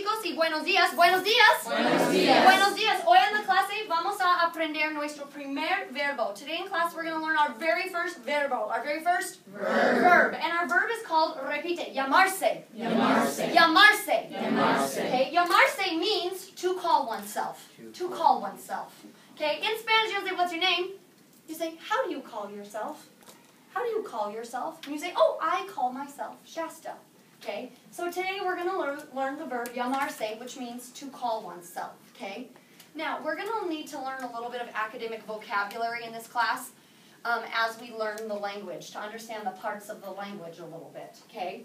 chicos y buenos días. Buenos días. Buenos días. Buenos días. Hoy en la clase vamos a aprender nuestro primer verbo. Today in class we're going to learn our very first verbo. Our very first verb. And our verb is called, repite, llamarse. Llamarse. Llamarse. Llamarse. Okay, llamarse means to call oneself. To call oneself. Okay, in Spanish you'll say, what's your name? You say, how do you call yourself? How do you call yourself? And you say, oh, I call myself Shasta. Okay, so today we're going to learn the verb llamarse, which means to call oneself. Okay, now we're going to need to learn a little bit of academic vocabulary in this class as we learn the language, to understand the parts of the language a little bit. Okay,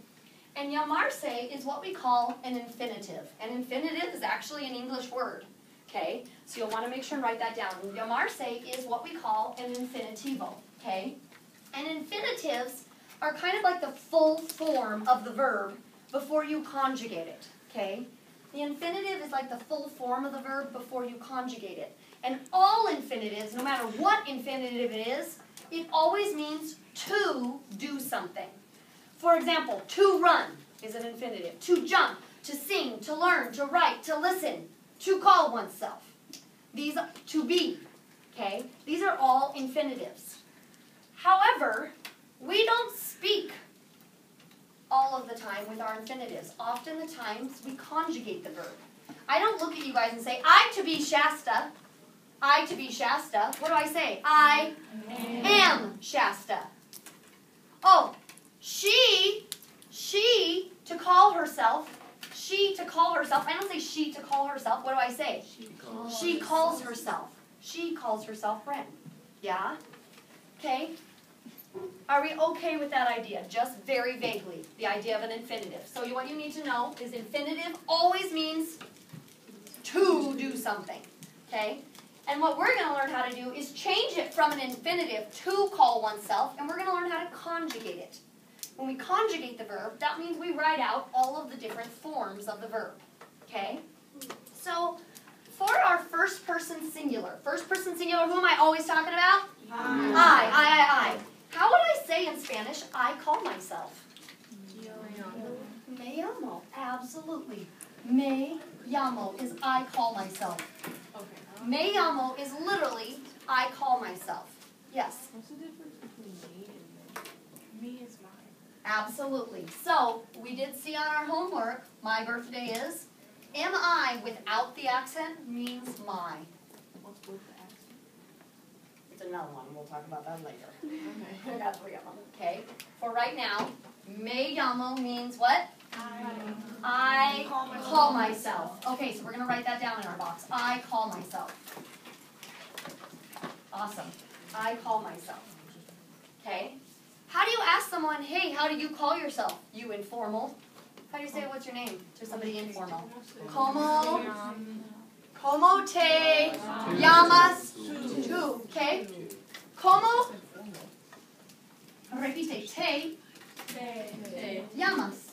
and llamarse is what we call an infinitive. An infinitive is actually an English word. Okay, so you'll want to make sure and write that down. Llamarse is what we call an infinitivo. Okay, and infinitives are kind of like the full form of the verb before you conjugate it, okay? The infinitive is like the full form of the verb before you conjugate it. And all infinitives, no matter what infinitive it is, it always means to do something. For example, to run is an infinitive. To jump, to sing, to learn, to write, to listen, to call oneself. These are to be, okay? These are all infinitives. However, we don't speak all of the time with our infinitives. Often the times we conjugate the verb. I don't look at you guys and say, I to be Shasta. I to be Shasta. What do I say? I am Shasta. Oh, she to call herself. She to call herself. I don't say she to call herself. What do I say? She calls herself. She calls herself Ren. Yeah? Okay? Are we okay with that idea? Just very vaguely, the idea of an infinitive. So what you need to know is infinitive always means to do something. Okay? And what we're going to learn how to do is change it from an infinitive to call oneself, and we're going to learn how to conjugate it. When we conjugate the verb, that means we write out all of the different forms of the verb. Okay? So, for our first person singular, who am I always talking about? I. How would I say in Spanish, I call myself? Me llamo. Absolutely. Me llamo is I call myself. Okay. Me llamo is literally I call myself. Yes? What's the difference between me and me? Me is mine. Absolutely. So, we did see on our homework, my birthday is. Am I without the accent means my. What's with the accent? It's another one. We'll talk about that later. Okay. I got 3 of them. Okay. For right now, me llamo means what? I call myself. Okay, so we're going to write that down in our box. I call myself. Awesome. I call myself. Okay. How do you ask someone, hey, how do you call yourself? You informal. How do you say what's your name to somebody informal? Como te llamas tú? Okay? Como, repite, te llamas.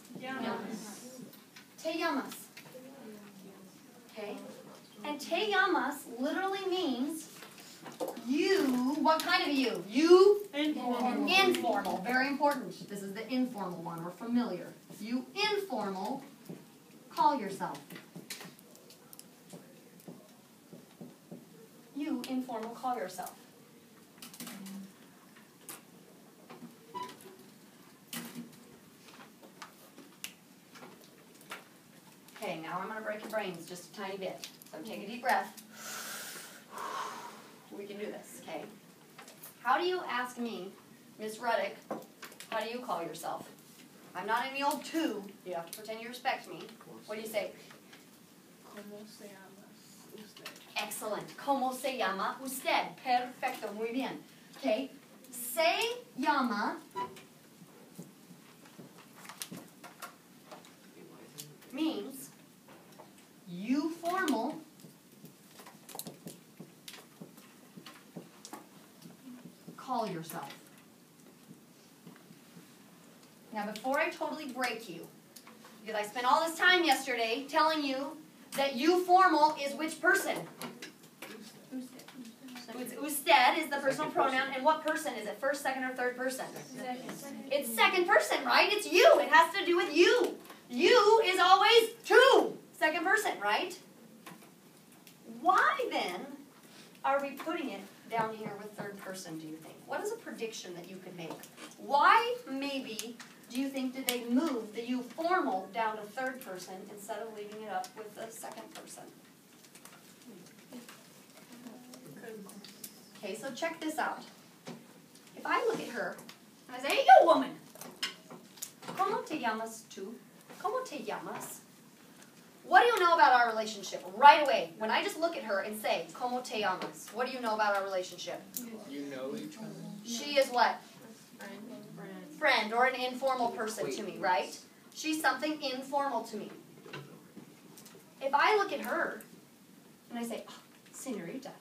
Te llamas. Okay? And te llamas literally means you, what kind of you? You? Informal. Informal. Very important. This is the informal one. We're familiar. You informal call yourself. You informal call yourself. Okay, now I'm going to break your brains just a tiny bit. So take a deep breath. We can do this, okay? How do you ask me, Miss Ruddock, how do you call yourself? I'm not any old two. You have to pretend you respect me. What do you say? Como se llama usted? Excellent. ¿Cómo se llama usted? Perfecto. Muy bien. Okay. Se llama means you formal call yourself. Now, before I totally break you, because I spent all this time yesterday telling you that you formal is which person? Usted is the personal pronoun, and what person is it? First, second, or third person? Second. It's second person, right? It's you. It has to do with you. You is always to. Second right? Why then are we putting it down here with third person, do you think? What is a prediction that you could make? Why, maybe, do you think did they move the you formal down to third person instead of leaving it up with the second person? Okay, so check this out. If I look at her and I say, hey, you woman, ¿Cómo te llamas tú? ¿Cómo te llamas? What do you know about our relationship? Right away, when I just look at her and say, ¿Cómo te llamas? What do you know about our relationship? You know each other. She is what? Friend, or an informal person to me, right? She's something informal to me. If I look at her and I say, oh, señorita,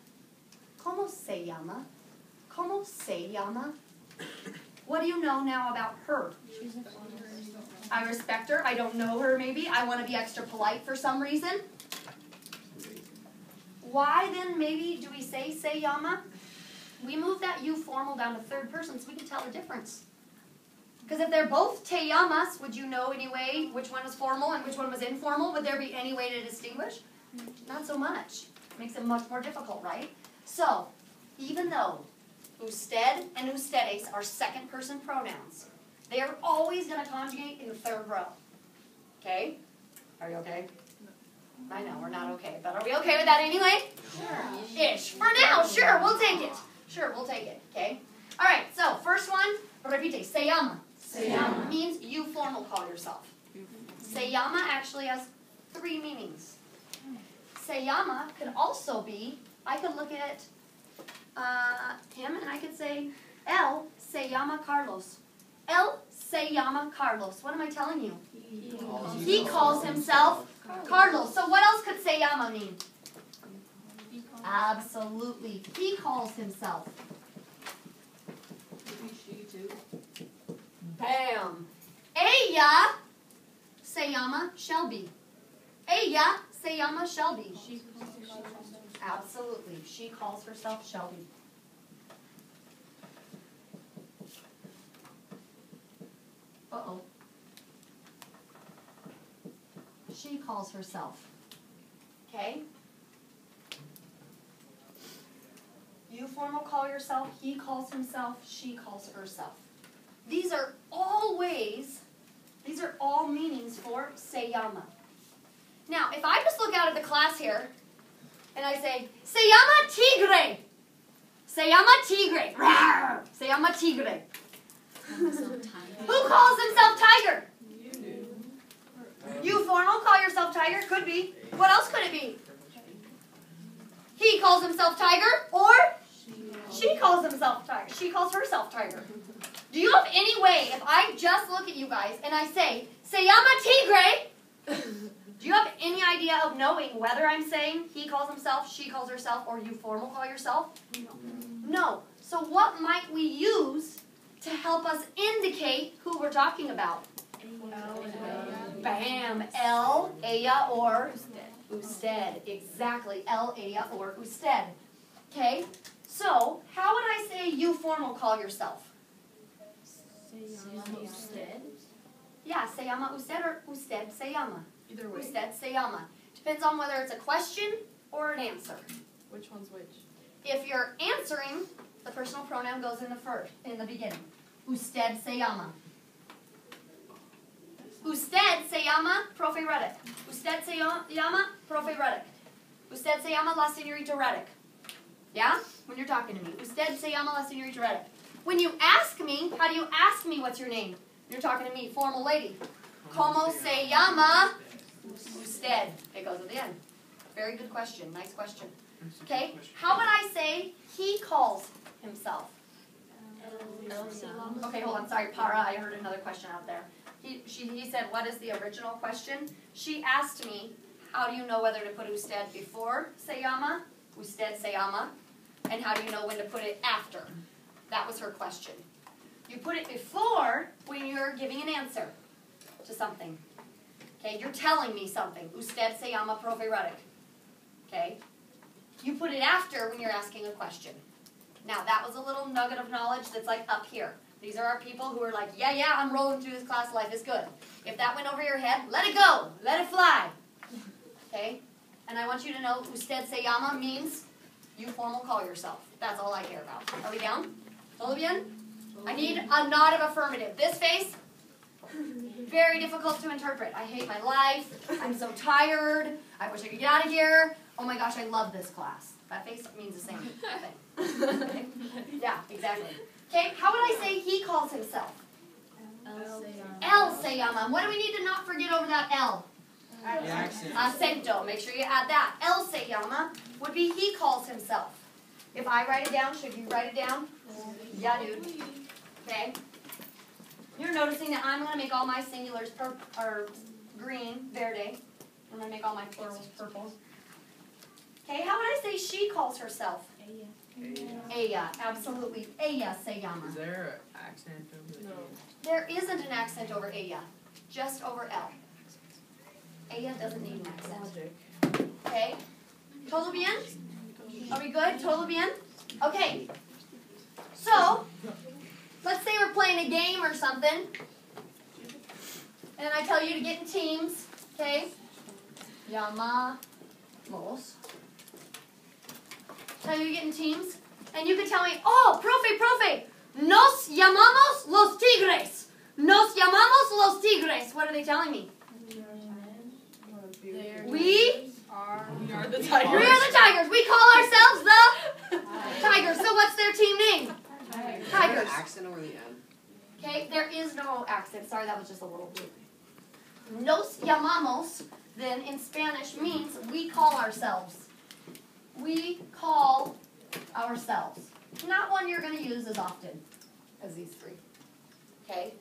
¿Cómo se llama? ¿Cómo se llama? What do you know now about her? I respect her. I don't know her, maybe. I want to be extra polite for some reason. Why then, maybe, do we say se llama? We move that you formal down to third person so we can tell the difference. Because if they're both te llamas, would you know anyway which one was formal and which one was informal? Would there be any way to distinguish? Not so much. Makes it much more difficult, right? So, even though usted and ustedes are second person pronouns, they are always going to conjugate in the third row. Okay? Are you okay? I know, we're not okay, but are we okay with that anyway? Sure. Ish. For now, sure, we'll take it. Sure, we'll take it. Okay? All right, so first one, repite, se llama. Se llama. Means you formal call yourself. Se llama actually has 3 meanings. Se llama could also be, I could look at him and I could say, él se llama Carlos. Él se llama Carlos. What am I telling you? He calls himself Carlos. So what else could se llama mean? Absolutely. He calls himself. She too. Bam. Ella se llama Shelby. Ella se llama Shelby. Absolutely. She calls herself Shelby. Uh-oh. She calls herself. Okay? You formal call yourself, he calls himself, she calls herself. These are all ways, these are all meanings for se llama. Now, if I just look out at the class here, and I say, se llama tigre. Se llama tigre. Rawr. Se llama tigre. Who calls himself tiger? You do. You formal call yourself tiger? Could be. What else could it be? He calls himself tiger, or she calls himself tiger. She calls herself tiger. Do you have any way, if I just look at you guys and I say, se llama tigre, do you have any idea of knowing whether I'm saying he calls himself, she calls herself, or you formal call yourself? No. So what might we use to help us indicate who we're talking about? Bam. El, ella, or usted. Exactly. El, ella, or usted. Okay? So, how would I say you formal call yourself? Yeah, se llama usted or usted se llama. Either way. Usted se llama. Depends on whether it's a question or an answer. Which one's which? If you're answering, the personal pronoun goes in the beginning. Usted se llama. Usted se llama Profe Ruddock. Usted se llama Profe Ruddock. Usted se llama La Señorita Ruddock. Yeah? When you're talking to me. Usted se llama La Señorita Ruddock. When you ask me, how do you ask me what's your name? You're talking to me, formal lady. ¿Cómo se llama usted? It goes at the end. Very good question. Nice question. Okay? How would I say he calls himself? Okay, hold on. Sorry, Para. I heard another question out there. He said, what is the original question? She asked me, how do you know whether to put usted before se llama? Usted se llama. And how do you know when to put it after? That was her question. You put it before when you're giving an answer to something. Okay, you're telling me something. Usted se llama Profe Ruddock. Okay? You put it after when you're asking a question. Now, that was a little nugget of knowledge that's like up here. These are our people who are like, yeah, I'm rolling through this class. Life is good. If that went over your head, let it go. Let it fly. Okay? And I want you to know usted se llama means you formal call yourself. That's all I care about. Are we down? Todo bien? I need a nod of affirmative. This face, very difficult to interpret. I hate my life. I'm so tired. I wish I could get out of here. Oh my gosh, I love this class. That face means the same thing. Okay? Yeah, exactly. Okay, how would I say he calls himself? El se llama. What do we need to not forget over that L? Acento. Make sure you add that. El se llama would be he calls himself. If I write it down, should you write it down? Yeah, dude. Okay. You're noticing that I'm going to make all my singulars green, verde. I'm going to make all my plurals purple. Okay, how would I say she calls herself? Ella. Absolutely. Ella se llama. Is there an accent over the No. There isn't an accent over ella, just over L. Ella doesn't need an accent. Okay? Todo bien? Are we good? Todo bien? Okay. So, let's say we're playing a game or something, and I tell you to get in teams. Okay? Llamamos. Tell you to get in teams, and you can tell me, oh, profe, nos llamamos los tigres. Nos llamamos los tigres. What are they telling me? We are We the tigers. are the tigers. We call ourselves the tigers. So what's their team name? Tigers. accent over the N? Okay, there is no accent. Sorry, that was just a little bit. Nos llamamos, then in Spanish, means we call ourselves. We call ourselves. Not one you're going to use as often as these three. Okay?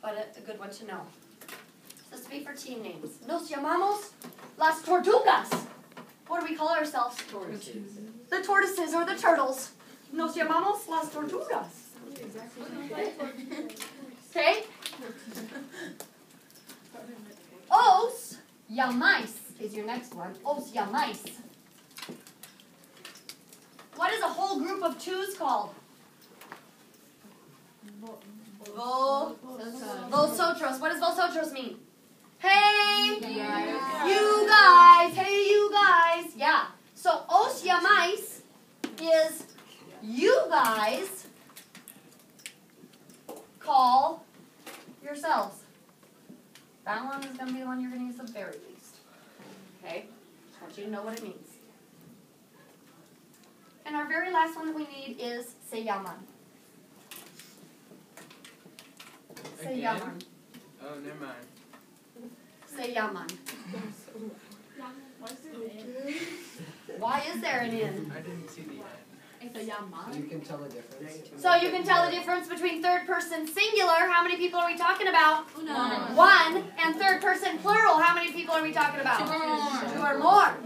But a good one to know. This would be for team names. Nos llamamos las tortugas. What do we call ourselves? Tortoises. The tortoises or the turtles. Nos llamamos las tortugas. Okay? Os llamáis is your next one. Os llamáis. What is a whole group of twos called? Vosotros. What does vosotros mean? Hey, you guys. Hey, you guys. Yeah. So, os llamáis is you guys call yourselves. That one is going to be the one you're going to use the very least. Okay? Just want you to know what it means. And our very last one that we need is se llaman. Se Again? llaman. Oh, never mind. Se llaman. Why is there an N? I didn't see the N. You can tell the difference. So you can tell the difference between third person singular. How many people are we talking about? One. And third person plural. How many people are we talking about? Two or more.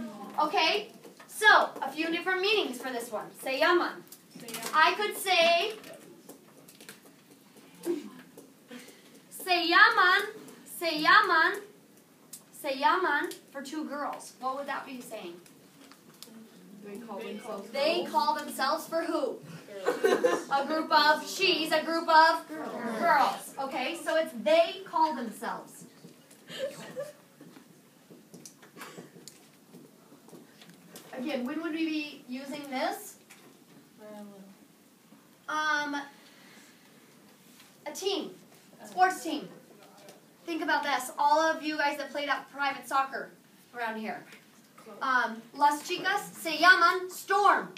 Okay? So, a few different meanings for this one. Se llaman. I could say se llaman for two girls. What would that be saying? They call themselves for who? A group of she's, a group of girls. Okay, so it's they call themselves. Again, when would we be using this? A team. Sports team. Think about this. All of you guys that played out private soccer around here. Las chicas se llaman Storm.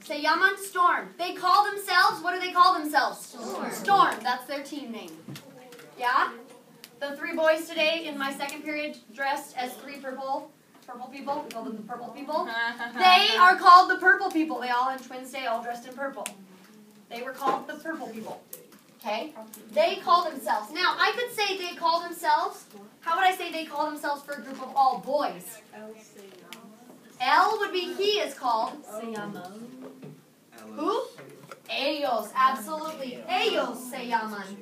Se llaman Storm. They call themselves, what do they call themselves? Storm. That's their team name. Yeah? The three boys today in my second period dressed as three purple people. We call them the purple people. They are called the purple people. They all on Twins Day all dressed in purple. They were called the purple people. Okay? They call themselves. Now, I could say they call themselves. How would I say they call themselves for a group of all boys? L would be he is called. Who? Ellos. Absolutely. Ellos se llaman.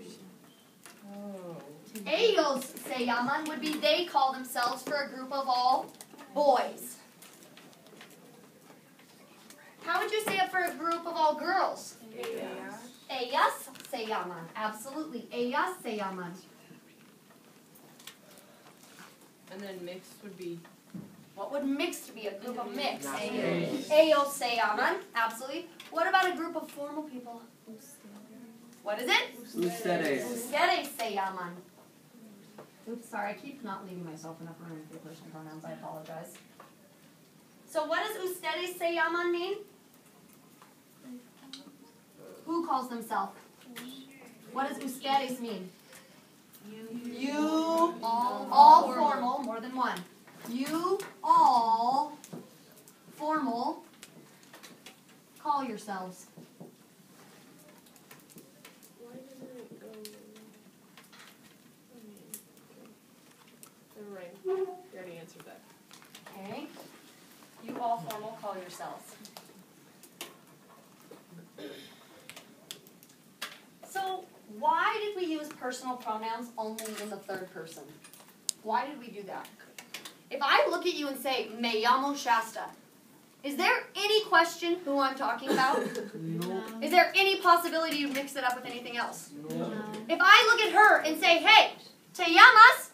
Ellos se llaman would be they call themselves for a group of all boys. How would you say it for a group of all girls? Ellas se llaman. Absolutely. Ellas se llaman. And then mixed would be What would mixed be? A group of mixed. Nice. Ellos se llaman. Absolutely. What about a group of formal people? What is it? Ustedes. Ustedes se llaman. Oops, sorry, I keep not leaving myself enough room for personal pronouns. I apologize. So what does ustedes se llaman mean? Who calls themselves? What does ustedes mean? You all formal, more than one. You all formal call yourselves. Why didn't it go? Never mind. You already answered that. Okay. You all formal call yourselves. So, why did we use personal pronouns only in the third person? Why did we do that? If I look at you and say, Me llamo Shasta, is there any question who I'm talking about? No. Is there any possibility you mix it up with anything else? No. If I look at her and say, hey, te llamas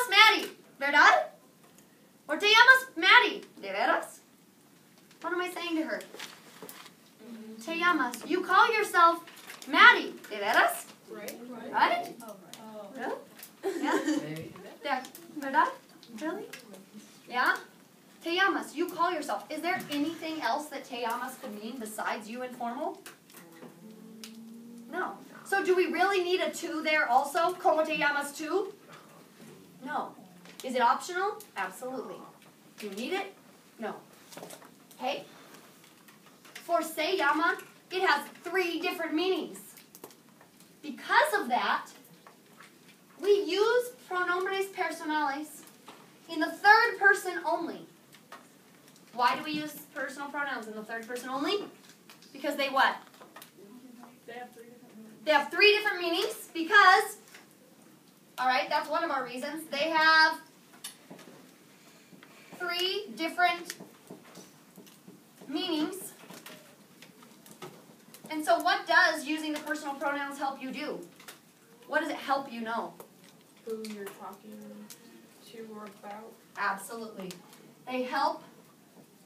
Maddie, ¿verdad? Or te llamas Maddie, ¿de veras? What am I saying to her? Te llamas. You call yourself Maddie, ¿de veras? Right? Right? Oh. Really? Yeah? Yeah. ¿Verdad? Really? Yeah? Te llamas. You call yourself. Is there anything else that te llamas could mean besides you informal? No. So do we really need a to there also? Como te llamas tú? No. Is it optional? Absolutely. Do you need it? No. Okay? For se llama, it has 3 different meanings. Because of that, we use pronombres personales in the third person only. Why do we use personal pronouns in the third person only? Because they what? They have 3 different meanings. They have 3 different meanings because, alright, that's one of our reasons. They have 3 different meanings. And so what does using the personal pronouns help you do? What does it help you know? Who you're talking to or about. Absolutely. They help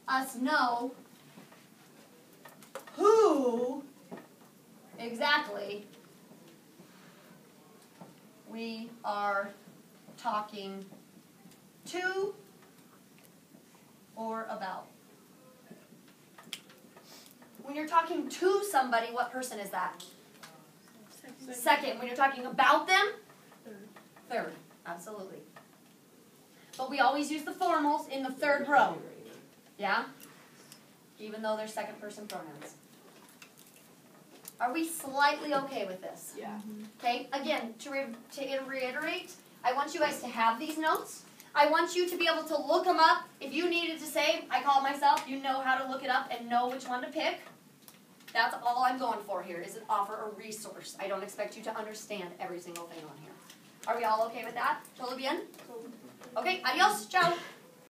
us know who exactly we are talking to or about. When you're talking to somebody, what person is that? Second. When you're talking about them? Third. Absolutely. But we always use the formals in the third row. Yeah? Even though they're second person pronouns. Are we slightly okay with this? Yeah. Okay? Again, to reiterate, I want you guys to have these notes. I want you to be able to look them up. If you needed to say, I call it myself, you know how to look it up and know which one to pick. That's all I'm going for here, is offer a resource. I don't expect you to understand every single thing on here. Are we all okay with that? Todo bien? Okay, adios, ciao.